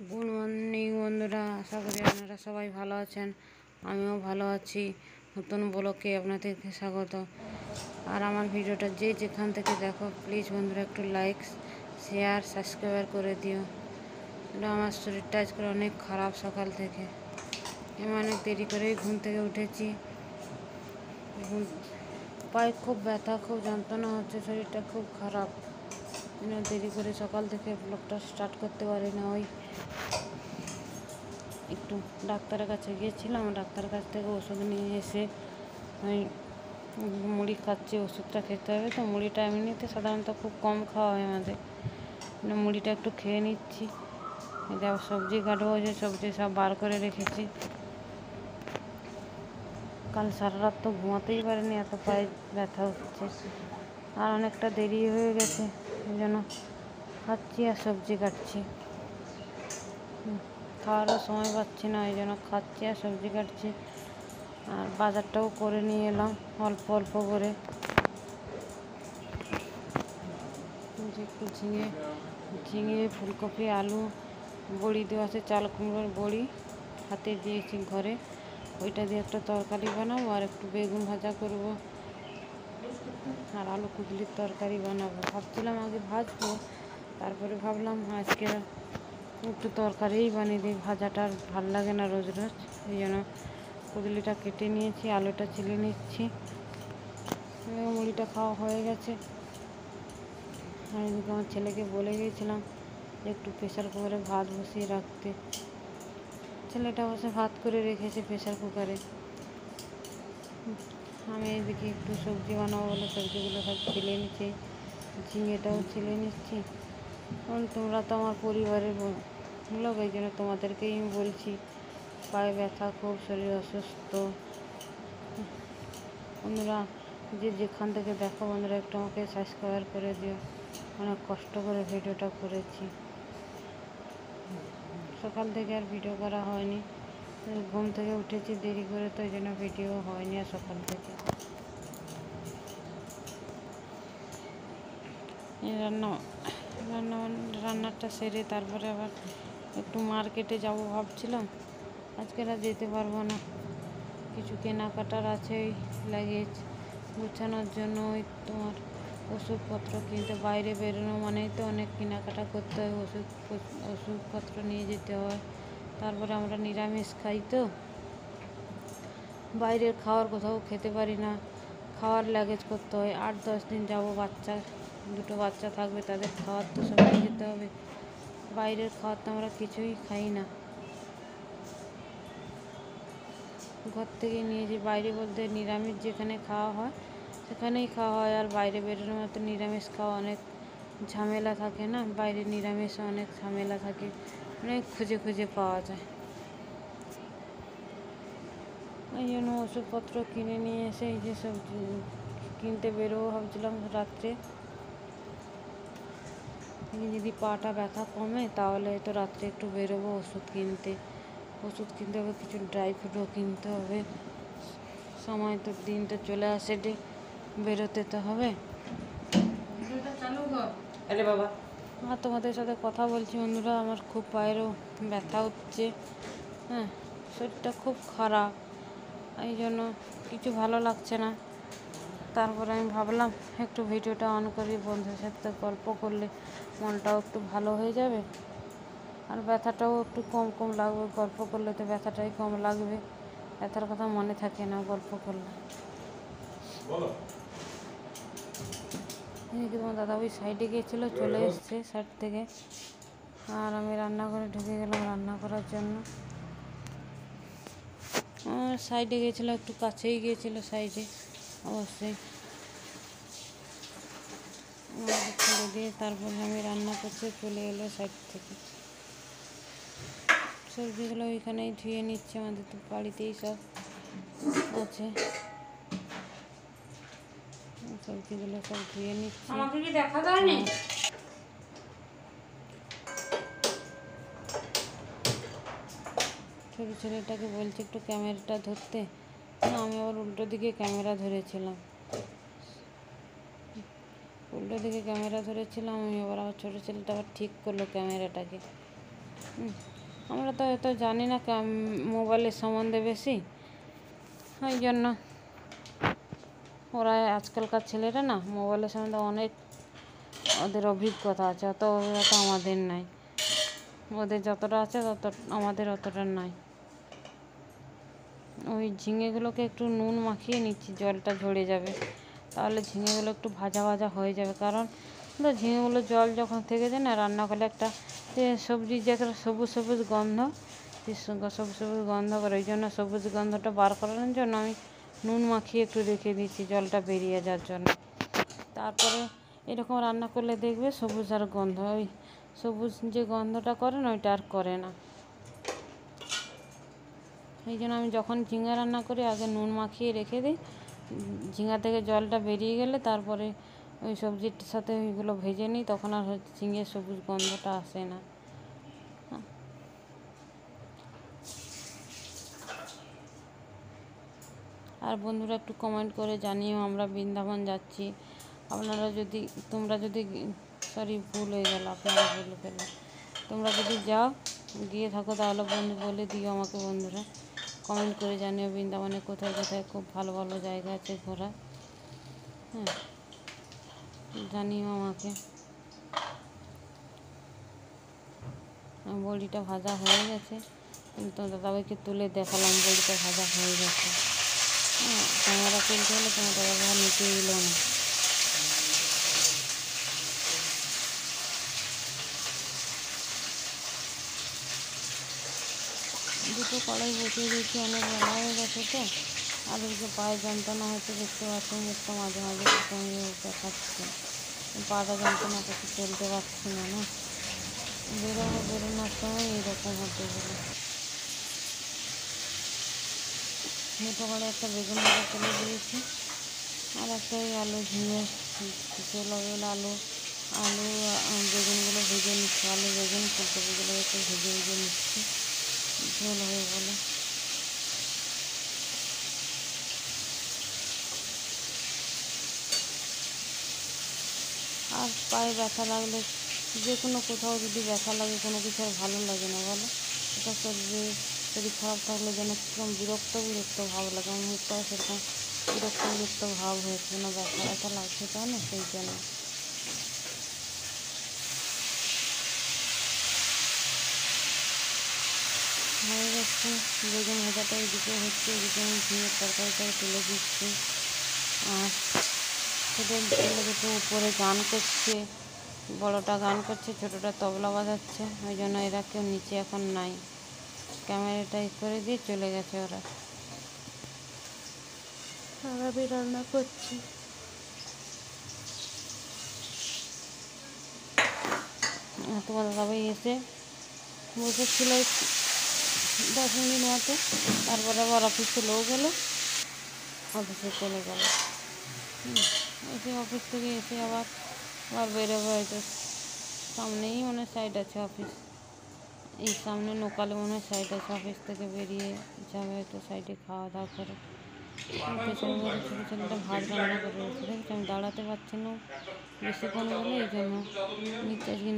Good morning বন্ধুরা, আশা করি আপনারা সবাই ভালো আছেন। আমিও ভালো আছি। নতুন ব্লগে আপনাদেরকে স্বাগত। আর আমার ভিডিওটা যে যেখান থেকে দেখো, প্লিজ বন্ধুরা একটু লাইক, শেয়ার, সাবস্ক্রাইব করে দিও। আমার শরীরটা আজকে অনেক খারাপ। সকাল থেকে আমি অনেক দেরি করেই ঘুম থেকে উঠেছি। পায়ে খুব ব্যথা, খুব যন্ত্রণা হচ্ছে, শরীরটা খুব খারাপ। দেরি করে সকাল থেকে ব্লগটা স্টার্ট করতে পারি না। ওই একটু ডাক্তারের কাছে গিয়েছিলাম, ডাক্তারের কাছ থেকে ওষুধ নিয়ে এসে আমি মুড়ি খাচ্ছি। ওষুধটা খেতে হবে তো। মুড়িটা এমনিতে সাধারণত খুব কম খাওয়া হয় আমাদের, মুড়িটা একটু খেয়ে নিচ্ছি। এটা সবজি কাটবো, যে সবজি সব বার করে রেখেছি। কাল সারা রাত তো ঘুমাতেই পারিনি, এত পায়ে ব্যথা হচ্ছে। আর অনেকটা দেরি হয়ে গেছে, এই জন্য খাচ্ছি আর সবজি কাটছি। খাওয়ারও সময় পাচ্ছি না, এই জন্য খাচ্ছি আর সবজি কাটছি। আর বাজারটাও করে নিয়ে এলাম অল্প অল্প করে। একটু ঝিঙে, ফুলকপি, আলু, বড়ি দেওয়া আছে, চাল কুমড়োর বড়ি হাতে দিয়েছি ঘরে। ওইটা দিয়ে একটা তরকারি বানাবো, আর একটু বেগুন ভাজা করব, আর আলু কুদলির তরকারি বানাবো। ভাবছিলাম আগে ভাজবো, তারপরে ভাবলাম আজকে একটু তরকারিই বানিয়ে দিই। ভাজাটা আর ভাল লাগে না রোজ রোজ। এই জন্য কুদলিটা কেটে নিয়েছি, আলুটা ছিলে নিচ্ছি। মুড়িটা খাওয়া হয়ে গেছে। আর এদিকে আমার ছেলেকে বলে গিয়েছিলাম যে একটু প্রেশার কুকারে ভাত বসিয়ে রাখতে। ছেলেটা বসে ভাত করে রেখেছে প্রেশার কুকারে। আমি এদিকে একটু সবজি বানাবো বলে সবজিগুলো সব ছিলে নিচ্ছি, ঝিঙেটাও ছিলে নিচ্ছি। কারণ তোমরা তো আমার পরিবারের লোক, এই জন্য তোমাদেরকেই আমি বলছি। পায়ে ব্যথা, খুব শরীর অসুস্থ। বন্ধুরা যে যেখান থেকে দেখো, বন্ধুরা একটু আমাকে সাবস্ক্রাইব করে দিও। অনেক কষ্ট করে ভিডিওটা করেছি। সকাল থেকে আর ভিডিও করা হয়নি, ঘুম থেকে উঠেছি দেরি করে, তো এই জন্য ভিডিও হয়নি আর সকাল থেকে। রান্নাটা সেরে তারপরে আবার একটু মার্কেটে যাব ভাবছিলাম। আজকে আর যেতে পারবো না, কিছু কেনাকাটার আছে। ওই লাগেজ গুছানোর জন্য, ওই তোমার ওষুধপত্র কিনতে বাইরে বেরোনো মানেই তো অনেক কেনাকাটা করতে হয়। ওষুধপত্র নিয়ে যেতে হয়। তারপরে আমরা নিরামিষ খাই, তো বাইরের খাওয়ার কোথাও খেতে পারি না। খাওয়ার লাগেজ করতে হয়। 8-10 দিন যাব। দুটো বাচ্চা থাকবে, তাদের খাওয়ার তো সব নিয়ে যেতে হবে। বাইরের খাওয়ার তো আমরা কিছুই খাই না, ঘর থেকে নিয়ে যাই। বাইরে বলতে নিরামিষ যেখানে খাওয়া হয় সেখানেই খাওয়া হয়। আর বাইরে বেরোনোর মতো নিরামিষ খাওয়া অনেক ঝামেলা থাকে না, বাইরে নিরামিষে অনেক ঝামেলা থাকে, অনেক খুঁজে খুঁজে পাওয়া যায়। এই জন্য ওষুধপত্র কিনে নিয়ে এসে এই যে সব কিনতে বেরোবো ভাবছিলাম রাত্রে। যদি পাটা ব্যথা কমে তাহলে তো রাত্রে একটু বেরোবো ওষুধ কিনতে হবে, কিছু ড্রাই ফ্রুটও কিনতে হবে। সময় তো দিনটা চলে আসে, বেরোতে তো হবে। আরে বাবা, আর তোমাদের সাথে কথা বলছি বন্ধুরা, আমার খুব পায়েরও ব্যথা হচ্ছে। হ্যাঁ, শরীরটা খুব খারাপ, এই জন্য কিছু ভালো লাগছে না। তারপরে আমি ভাবলাম একটু ভিডিওটা অন করি, বন্ধুদের সাথে গল্প করলে মনটাও একটু ভালো হয়ে যাবে, আর ব্যথাটাও একটু কম কম লাগবে। গল্প করলে তো ব্যথাটাই কম লাগবে, ব্যথার কথা মনে থাকে না গল্প করলে। এদিকে তোমার দাদা ওই সাইডে গিয়েছিলো, চলে এসছে সাইড থেকে। আর আমি রান্নাঘরে ঢুকে গেলাম রান্না করার জন্য। সাইডে গিয়েছিলো, একটু কাছেই গিয়েছিলো সাইডে, অবশ্যই ছেড়ে দিয়ে তারপরে আমি রান্না করতে চলে এলো সাইড থেকে। সবজিগুলো ওইখানেই ধুয়ে নিচ্ছে, আমাদের তো বাড়িতেই সব আছে। সবজিগুলো সব ধুয়ে নিচ্ছে। আমাকে কি দেখা যায়নি? ছোট ছেলেটাকে বলছে একটু ক্যামেরাটা ধরতে, না আমি আবার উল্টো দিকে ক্যামেরা ধরেছিলাম। আমি আবার ছোটো ছেলেটা আবার ঠিক করলো ক্যামেরাটাকে। আমরা তো এত জানি না মোবাইলের সম্বন্ধে বেশি, ওই জন্য ওরা আজকালকার ছেলেরা না মোবাইলের সম্বন্ধে অনেক ওদের অভিজ্ঞতা আছে, অত অভিজ্ঞতা আমাদের নাই। ওদের যতটা আছে আমাদের অতটা নাই। ওই ঝিঙেগুলোকে একটু নুন মাখিয়ে নিচ্ছি, জলটা ঝরে যাবে, তাহলে ঝিঙেগুলো একটু ভাজা ভাজা হয়ে যাবে। কারণ ঝিঙেগুলো জল যখন থেকে যায় না, রান্না করলে একটা সবজির যে একটা সবুজ সবুজ গন্ধ, সবুজ সবুজ গন্ধ করে, ওই জন্য সবুজ গন্ধটা বার করানোর জন্য আমি নুন মাখিয়ে একটু রেখে দিচ্ছি জলটা বেরিয়ে যাওয়ার জন্য। তারপরে এরকম রান্না করলে দেখবে সবুজ আর গন্ধ, ওই সবুজ যে গন্ধটা করে না ওইটা আর করে না। এই জন্য আমি যখন ঝিঙা রান্না করি আগে নুন মাখিয়ে রেখে দিই, ঝিঙা থেকে জলটা বেরিয়ে গেলে তারপরে ওই সবজির সাথে ওইগুলো ভেজে নিই, তখন আর ঝিঙের সবুজ গন্ধটা আসে না। আর বন্ধুরা একটু কমেন্ট করে জানিও, আমরা বৃন্দাবন যাচ্ছি। তোমরা যদি সরি ভুল হয়ে গেল, আপনারা বলে ফেললাম, তোমরা যদি গিয়ে থাকো তাহলে বন্ধু বলে দিও আমাকে। বন্ধুরা কমেন্ট করে জানিও বৃন্দাবনে কোথায় কোথায় খুব ভালো ভালো জায়গা আছে ঘোরা, হ্যাঁ জানিও আমাকে। বড়িটা ভাজা হয়ে গেছে, কিন্তু দাদাভাইকে তুলে দেখালাম বড়িটা ভাজা হয়ে গেছে। হ্যাঁ, ক্যামেরা তুলতে হলে তোমার দাদাভাই নিচে এলো না। দুটো কড়াই বসিয়ে দিয়েছি, অনেক বেলা হয়ে গেছে তো। আর ওইকে পায়ে যন্ত্রণা হচ্ছে, দেখতে পাচ্ছি মুখটা মাঝে মাঝে দেখাচ্ছে, পাটা যন্ত্রণা করতে চলতে পারছি না। বেরোনোর সময় এইরকম হতে গেলে। দুটো করে একটা বেগুন ভাজা তুলে দিয়েছি, আর একটা ওই আলু ঝিঙে আলু বেগুনগুলো ভেজে নিচ্ছি, আলু বেগুন ফুলকপিগুলো একটু ভেজে নিচ্ছি, ঝোল হয়ে বলে। আর পায়ে ব্যথা লাগলে, যে কোনো কোথাও যদি ব্যথা লাগে, কোনো কিছু আর ভালো লাগে না বলো। এটা শরীর খারাপ থাকলে যেন কিরকম বিরক্ত ভাব লাগে। আমার মুখটাও সেরকম বিরক্ত ভাব হয়েছে, না ব্যথা লাগছে তাই না, সেই জন্য। হয়ে যাচ্ছে বেগুন ভাজাটা, এদিকে হচ্ছে, এদিকে আমি ঝিঙের তরকারিটা তুলে দিচ্ছি। আর ছোটো ছেলে দুটো উপরে গান করছে, বড়োটা গান করছে, ছোটোটা তবলা বাজাচ্ছে, ওই জন্য এরা কেউ নিচে এখন নাই। ক্যামেরাটা করে দিয়ে চলে গেছে ওরা। আর আমি রান্না করছি। তোমার দাদাভাই এসে বসেছিল 10 মিনিট মতো, তারপরে আবার অফিস চলেও গেলো, অফিসে চলে গেল। এসে অফিস থেকে এসে আবার বেরোবে, হয়তো সামনেই মনে হয় সাইড আছে অফিস, এই সামনে লোকালে মনে হয় সাইড আছে, অফিস থেকে বেরিয়ে যাবে হয়তো সাইডে খাওয়া দাওয়া করে। পেছনে বসে ছোটো ছেলেটা ভাত রান্না করে রয়েছে, দেখছি আমি দাঁড়াতে পারছি না বেশিক্ষণ বলে, এই জন্য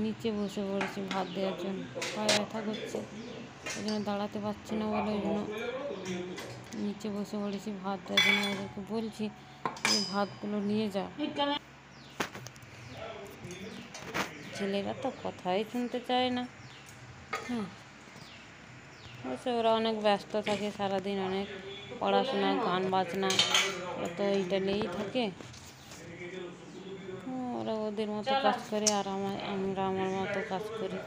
নিচে বসে পড়েছি ভাত দেওয়ার জন্য। পায়ে ব্যথা করছে, ওই জন্য দাঁড়াতে পারছি না বলে ওই জন্য নিচে বসে পড়েছি ভাত দেওয়ার জন্য। ওদেরকে বলছি যে ভাতগুলো নিয়ে যা। ছেলেরা তো কথাই শুনতে চায় না। অবশ্য ওরা অনেক ব্যস্ত থাকে সারাদিন, অনেক পড়াশোনা, গান বাজনা, তো এইটা নিয়েই থাকে। ওরা ওদের মতো কাজ করে, আর আমরা আমার মতো কাজ করি।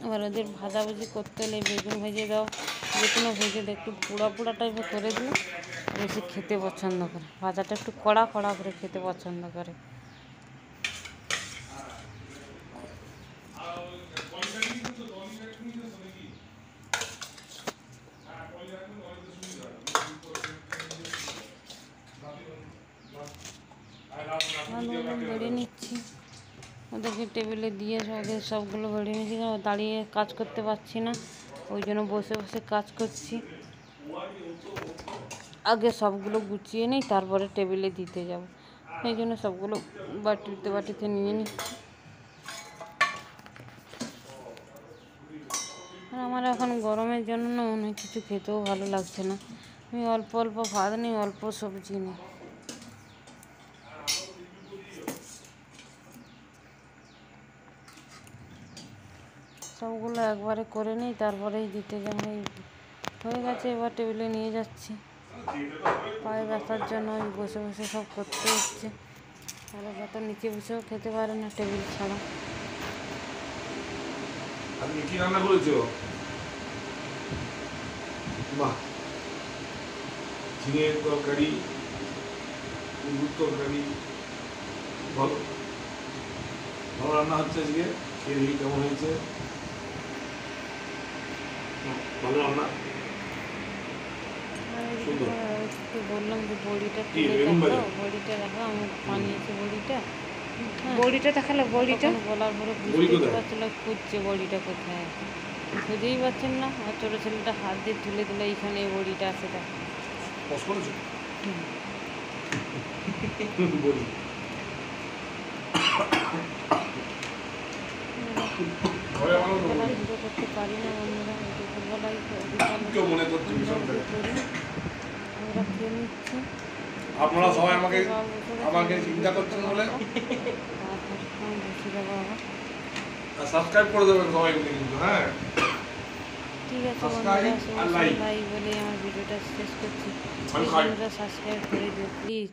আবার ওদের ভাজাভুজি করতে হলে বেগুন ভেজে দাও, যে কোনো ভেজে দাও, একটু পোড়া টাইপের করে দিও, বেশি খেতে পছন্দ করে। ভাজাটা একটু কড়া করে খেতে পছন্দ করে। বেড়ে নিচ্ছি, ওদেরকে টেবিলে দিয়ে ওদের সবগুলো বেড়ে নিচ্ছি। দাঁড়িয়ে কাজ করতে পারছি না, ওই জন্য বসে বসে কাজ করছি। আগে সবগুলো গুছিয়ে নিই, তারপরে টেবিলে দিতে যাব। এই জন্য সবগুলো বাটিতে নিয়ে নিচ্ছি। আর আমার এখন গরমের জন্য না অনেক কিছু খেতেও ভালো লাগছে না। আমি অল্প অল্প ভাত নিই, অল্প সবজি নিই। সবগুলো একবারে করে নিই, তারপরেই দিতে যাব। হয়ে গেছে, এবার টেবিলে নিয়ে যাচ্ছি। পায়ে ব্যথার জন্য ওই বসে বসে সব করতে হচ্ছে। আর ব্যথা নিচে বসেও খেতে পারে না টেবিল ছাড়া। আপনি কি রান্না করেছো? বাহ, ঝিঙের তরকারি, কুমড়োর তরকারি, ভালো ভালো রান্না হচ্ছে আজকে। খেয়ে দেখি কেমন হয়েছে। ভালো রান্না, সুন্দর। বললাম যে বড়িটা কি তুলে বেগুন ভাজা? দেখাও, বড়িটা দেখাও। আমি বানিয়েছি বড়িটা। বড়িটা দেখালে বড়িটা তখন বলার পরে বড়ি বুঝতেই কোথায়? পারছিল, খুঁজছে বড়িটা কোথায়। খুঁজেই পাচ্ছেন না। আর ছোটো ছেলেটা হাত দিয়ে তুলে দিল, এইখানে এই বড়িটা আছে। দেখ, পজ করেছো? বলি ঘরে বানানো তো দুপুরবেলায় বলি। ভিডিও করতে পারি না বন্ধুরা। দুপুরবেলায় কেউ মনে করছে ভীষণ করে। আমরা খেয়ে নিচ্ছি। আপনারা সবাই আমাকে চিন্তা করছেন বলে আমি বসে যাবো আবার। সাবস্ক্রাইব করে দেবেন সবাই মিলে কিন্তু। হ্যাঁ, ঠিক আছে Subscribe বন্ধুরা, আর সবাই like। লাইক বলে আমার ভিডিওটা শেষ করছি। আমি খাই। বন্ধুরা সাবস্ক্রাইব করে দিও প্লিজ।